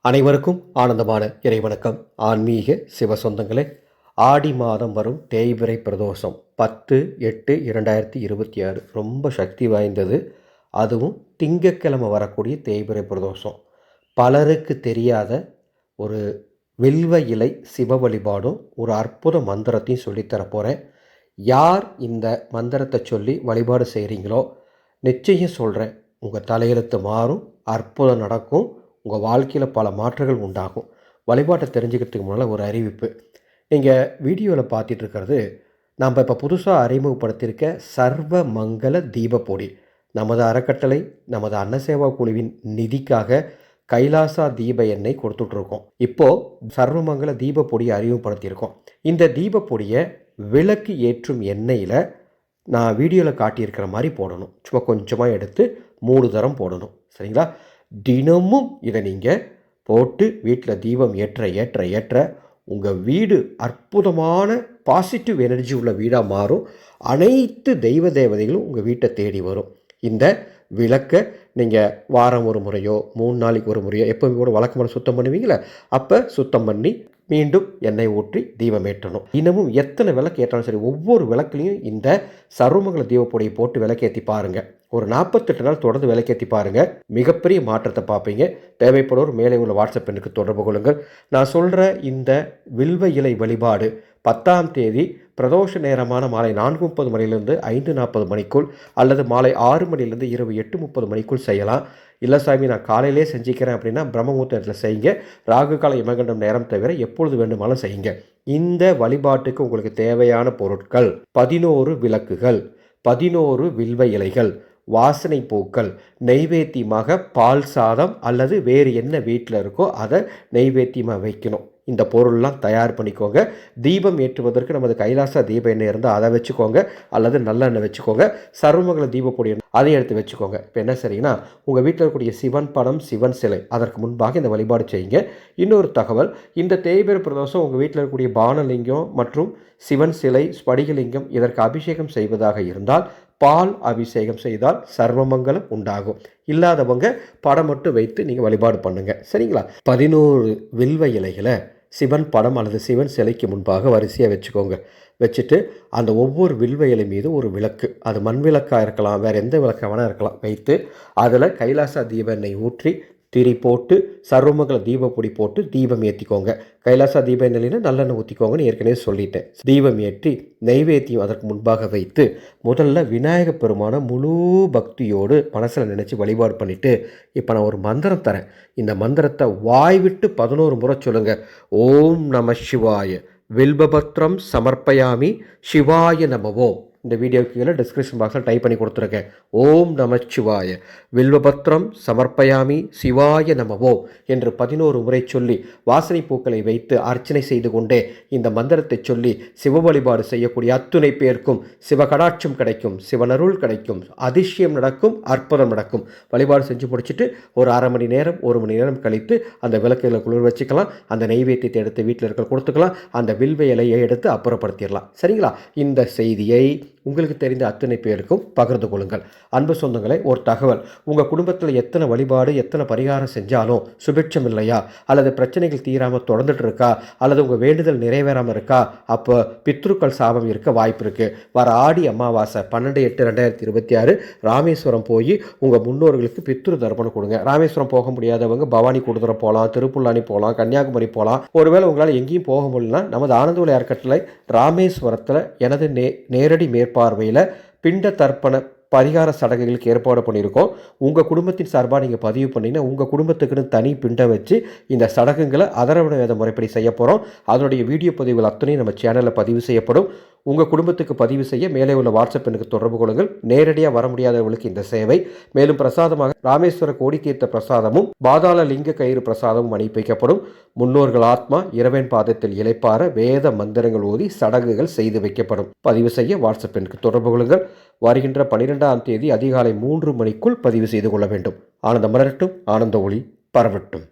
அனைவருக்கும் ஆனந்தமான இறைவணக்கம். ஆன்மீக சிவ சொந்தங்களே, ஆடி மாதம் வரும் தேய்பிறை பிரதோஷம் 10/8/2026 ரொம்ப சக்தி வாய்ந்தது. அதுவும் திங்கட்கிழமை வரக்கூடிய தேய்பிறை பிரதோஷம். பலருக்கு தெரியாத ஒரு வில்வ இலை சிவ வழிபாடும் ஒரு அற்புத மந்திரத்தையும் சொல்லித்தரப்போகிறேன். யார் இந்த மந்திரத்தை சொல்லி வழிபாடு செய்கிறீங்களோ நிச்சயம் சொல்கிறேன், உங்கள் தலையெழுத்து மாறும், அற்புதம் நடக்கும், உங்கள் வாழ்க்கையில் பல மாற்றங்கள் உண்டாகும். வழிபாட்டை தெரிஞ்சுக்கிறதுக்கு முன்னால் ஒரு அறிவிப்பு. நீங்கள் வீடியோவில் பார்த்துட்டு இருக்கிறது நாம் இப்போ புதுசாக அறிமுகப்படுத்தியிருக்க சர்வ மங்கள தீபப்பொடி. நமது அறக்கட்டளை, நமது அன்னசேவா குழுவின் நிதிக்காக கைலாசா தீப எண்ணெய் கொடுத்துட்ருக்கோம். இப்போது சர்வமங்கல தீபப்பொடியை அறிமுகப்படுத்தியிருக்கோம். இந்த தீபப்பொடியை விளக்கு ஏற்றும் எண்ணெயில் நான் வீடியோவில் காட்டியிருக்கிற மாதிரி போடணும். சும்மா கொஞ்சமாக எடுத்து 3 தரம் போடணும். சரிங்களா? தினமும் இதை நீங்கள் போட்டு வீட்டில் தீபம் ஏற்ற ஏற்ற ஏற்ற உங்கள் வீடு அற்புதமான பாசிட்டிவ் எனர்ஜி உள்ள வீடாக மாறும். அனைத்து தெய்வ தேவதைகளும் உங்கள் வீட்டை தேடி வரும். இந்த விளக்கை நீங்கள் வாரம் ஒரு முறையோ 3 நாளைக்கு ஒரு முறையோ எப்போவும் கூட வழக்கமாக சுத்தம் பண்ணுவீங்களே, அப்போ சுத்தம் பண்ணி மீண்டும் எண்ணெய் ஊற்றி தீபம் ஏற்றணும். தினமும் எத்தனை விளக்கு ஏற்றாலும் சரி, ஒவ்வொரு விளக்குலையும் இந்த சர்வமங்கல தீபப்பொடியை போட்டு விளக்கேற்றி பாருங்கள். ஒரு 48 நாள் தொடர்ந்து விளக்கேற்றி பாருங்கள். மிகப்பெரிய மாற்றத்தை பார்ப்பீங்க. தேவைப்படுவோர் மேலே உள்ள வாட்ஸ்அப் எண்ணுக்கு தொடர்பு கொள்ளுங்கள். நான் சொல்கிற இந்த வில்வ இலை வழிபாடு 10ஆம் தேதி பிரதோஷ நேரமான மாலை 4:30 மணிலிருந்து 5:40 மணிக்குள் அல்லது மாலை 6 மணிலிருந்து இரவு 8:30 மணிக்குள் செய்யலாம். இல்லை சாமி, நான் காலையிலே செஞ்சுக்கிறேன் அப்படின்னா பிரம்மமுகூர்த்த நேரத்தில் செய்யுங்க. ராகு கால இமகண்டம் நேரம் தவிர எப்பொழுது வேண்டுமானாலும் செய்யுங்க. இந்த வழிபாட்டுக்கு உங்களுக்கு தேவையான பொருட்கள் 11 விளக்குகள், 11 வில்வ இலைகள், வாசனை பூக்கள், நெய்வேத்தியமாக பால் சாதம் அல்லது வேறு என்ன வீட்டில் இருக்கோ அதை நெய்வேத்தியமாக வைக்கணும். இந்த பொருள்லாம் தயார் பண்ணிக்கோங்க. தீபம் ஏற்றுவதற்கு நமது கைலாசா தீப எண்ணெய் இருந்தால் அதை வச்சுக்கோங்க, அல்லது நல்லெண்ணெய் வச்சுக்கோங்க. சர்வமங்கல தீபப்பொடி அதை எடுத்து வச்சுக்கோங்க. இப்போ என்ன சரிங்கன்னா, உங்கள் வீட்டில் இருக்கக்கூடிய சிவன் படம், சிவன் சிலை, அதற்கு முன்பாக இந்த வழிபாடு செய்யுங்க. இன்னொரு தகவல், இந்த தேய்பிறை பிரதோஷம் உங்கள் வீட்டில் இருக்கக்கூடிய பானலிங்கம் மற்றும் சிவன் சிலை, ஸ்படிகலிங்கம் இதற்கு அபிஷேகம் செய்வதாக இருந்தால் பால் அபிஷேகம் செய்தால் சர்வமங்கலம் உண்டாகும். இல்லாதவங்க படம் மட்டும் வைத்து நீங்கள் வழிபாடு பண்ணுங்கள். சரிங்களா? 11 வில்வ இலைகளை சிவன் படம் அல்லது சிவன் சிலைக்கு முன்பாக வரிசையாக வச்சுக்கோங்க. வச்சுட்டு அந்த ஒவ்வொரு வில்வ இலை மீது ஒரு விளக்கு, அது மண் விளக்காக இருக்கலாம், வேறு எந்த விளக்காக வேணால் இருக்கலாம், வைத்து அதில் கைலாசா தீப எண்ணெய் ஊற்றி திரி போட்டு சர்வமங்கல தீபப்பொடி போட்டு தீபம் ஏற்றிக்கோங்க. கைலாசா தீப எண்ணெயில நல்லெண்ணெய் ஊற்றிக்கோங்கன்னு ஏற்கனவே சொல்லிட்டேன். தீபம் ஏற்றி நெய்வேத்தியம் அதற்கு முன்பாக வைத்து முதல்ல விநாயக பெருமான முழு பக்தியோடு மனசில் நினச்சி வழிபாடு பண்ணிவிட்டு, இப்போ நான் ஒரு மந்திரம் தரேன். இந்த மந்திரத்தை வாய் விட்டு 11 முறை சொல்லுங்கள். ஓம் நம சிவாய வில்வபத்ரம் சமர்ப்பயாமி சிவாய நமவோ. இந்த வீடியோக்கு கீழே டிஸ்கிரிப்ஷன் பாக்ஸில் டைப் பண்ணி கொடுத்துருக்கேன். ஓம் நமச்சிவாய வில்வபத்ரம் சமர்ப்பயாமி சிவாய நமவோ என்று 11 முறை சொல்லி வாசனை பூக்களை வைத்து அர்ச்சனை செய்து கொண்டே இந்த மந்திரத்தை சொல்லி சிவ வழிபாடு செய்யக்கூடிய அத்துணை பேருக்கும் சிவகடாட்சம் கிடைக்கும், சிவனருள் கிடைக்கும், அதிசயம் நடக்கும், அற்புதம் நடக்கும். வழிபாடு செஞ்சு முடிச்சுட்டு ஒரு 1/2 மணி நேரம் 1 மணி நேரம் கழித்து அந்த விளக்குகளை குளிர் வச்சுக்கலாம். அந்த நெய்வேத்தியத்தை எடுத்து வீட்டில் இருக்க கொடுத்துக்கலாம். அந்த வில்வ இலையை எடுத்து அப்புறப்படுத்திடலாம். சரிங்களா? இந்த செய்தியை உங்களுக்கு தெரிந்த அத்தனை பேருக்கும் பகிர்ந்து கொள்ளுங்கள். அன்பு சொந்தங்களே, ஒரு தகவல், உங்கள் குடும்பத்தில் எத்தனை வழிபாடு எத்தனை பரிகாரம் செஞ்சாலும் சுபிட்சம் இல்லையா, அல்லது பிரச்சனைகள் தீராமல் தொடர்ந்துட்டு இருக்கா, அல்லது உங்கள் வேண்டுதல் நிறைவேறாமல் இருக்கா, அப்போ பித்ருக்கள் சாபம் இருக்க வாய்ப்பு இருக்குது. வர ஆடி அமாவாசை 12/8/2026 ராமேஸ்வரம் போய் உங்கள் முன்னோர்களுக்கு பித்ரு தர்ப்பணம் கொடுங்க. ராமேஸ்வரம் போக முடியாதவங்க பவானி கூடுதரம் போகலாம், திருப்புல்லானி போகலாம், கன்னியாகுமரி போகலாம். ஒருவேளை உங்களால் எங்கேயும் போக முடியலன்னா நமது ஆனந்தவழி அறக்கட்டளை ராமேஸ்வரத்தில் எனது நேரடி பார்வையில் பிண்ட தர்ப்பண பரிகார சடங்குகளுக்கு ஏற்பாடு பண்ணியிருக்கோம். உங்கள் குடும்பத்தின் சார்பாக நீங்கள் பதிவு பண்ணிங்கன்னா உங்கள் குடும்பத்துக்குன்னு தனி பிண்டை வச்சு இந்த சடங்குகளை அதரவண வேத முறைப்படி செய்ய போகிறோம். அதனுடைய வீடியோ பதிவுகள் அத்தனையும் நம்ம சேனலில் பதிவு செய்யப்படும். உங்கள் குடும்பத்துக்கு பதிவு செய்ய மேலே உள்ள வாட்ஸ்அப் எனக்கு தொடர்பு கொள்ளுங்கள். நேரடியாக வர முடியாதவர்களுக்கு இந்த சேவை. மேலும் பிரசாதமாக ராமேஸ்வர கோடி தீர்த்த பிரசாதமும் பாதாள லிங்க கயிறு பிரசாதமும் அனுப்பி வைக்கப்படும். முன்னோர்கள் ஆத்மா இறைவன் பாதத்தில் இளைப்பாற வேத மந்திரங்கள் ஓதி சடங்குகள் செய்து வைக்கப்படும். பதிவு செய்ய வாட்ஸ்அப் எனக்கு தொடர்பு கொள்ளுங்கள். வருகின்ற 12ஆம் தேதி அதிகாலை 3 மணிக்குள் பதிவு செய்து கொள்ள வேண்டும். ஆனந்தம் மலரட்டும், ஆனந்த ஒளி பரவட்டும்.